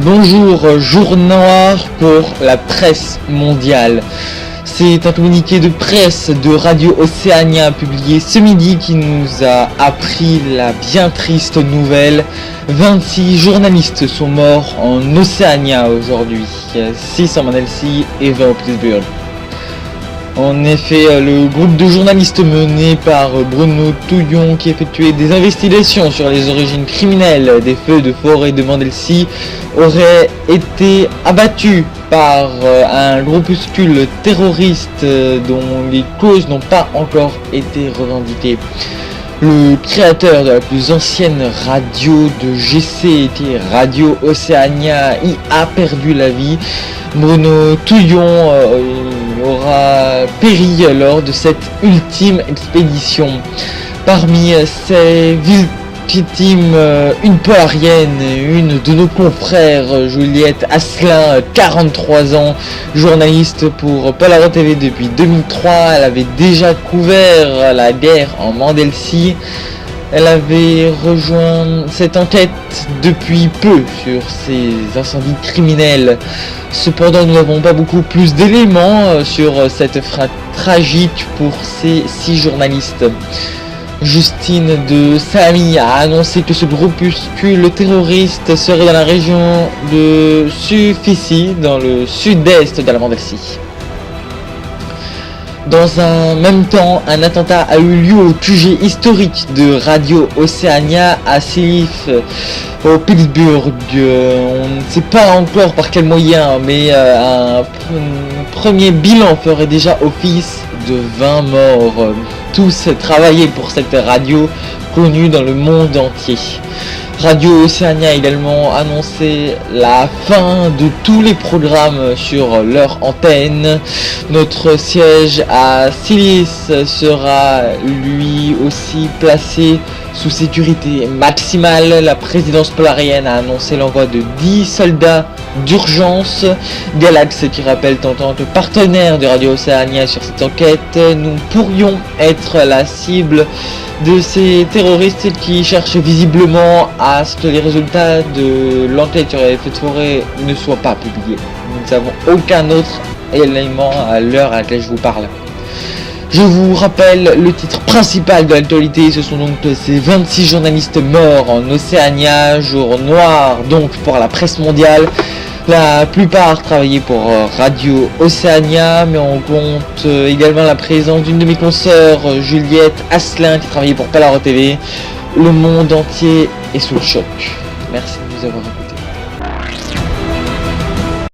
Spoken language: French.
Bonjour, jour noir pour la presse mondiale. C'est un communiqué de presse de Radio Océania publié ce midi qui nous a appris la bien triste nouvelle. 26 journalistes sont morts en Océania aujourd'hui, 6 en Mondelsi et 20 au Pittsburgh. En effet, le groupe de journalistes mené par Bruno Touillon qui effectuait des investigations sur les origines criminelles des feux de forêt de Mondelsi aurait été abattu par un groupuscule terroriste dont les causes n'ont pas encore été revendiquées. Le créateur de la plus ancienne radio de GC, qui est Radio Océania, y a perdu la vie. Bruno Touillon aura péri lors de cette ultime expédition. Parmi ces victimes, une polarienne, une de nos confrères, Juliette Asselin, 43 ans, journaliste pour Polaro TV depuis 2003. Elle avait déjà couvert la guerre en Mondelsi. Elle avait rejoint cette enquête depuis peu sur ces incendies criminels. Cependant, nous n'avons pas beaucoup plus d'éléments sur cette fin tragique pour ces 6 journalistes. Justine de Samy a annoncé que ce groupuscule terroriste serait dans la région de Sufissi, dans le sud-est de la Mondelsi. Dans un même temps, un attentat a eu lieu au QG historique de Radio Océania à Silif, au Pittsburgh. On ne sait pas encore par quel moyen, mais un premier bilan ferait déjà office de 20 morts. Tous travaillaient pour cette radio connue dans le monde entier. Radio Océania a également annoncé la fin de tous les programmes sur leur antenne. Notre siège à Silis sera lui aussi placé sous sécurité maximale. La présidence polarienne a annoncé l'envoi de 10 soldats d'urgence. Galax, qui rappelle en tant que partenaire de Radio Océania sur cette enquête, nous pourrions être la cible de ces terroristes qui cherchent visiblement à ce que les résultats de l'enquête sur les feux de forêt ne soient pas publiés. Nous n'avons aucun autre élément à l'heure à laquelle je vous parle. Je vous rappelle le titre principal de l'actualité, ce sont donc ces 26 journalistes morts en Océania, jour noir donc pour la presse mondiale. La plupart travaillaient pour Radio Océania, mais on compte également la présence d'une de mes consoeurs, Juliette Asselin, qui travaillait pour Polaro TV. Le monde entier est sous le choc. Merci de nous avoir écoutés.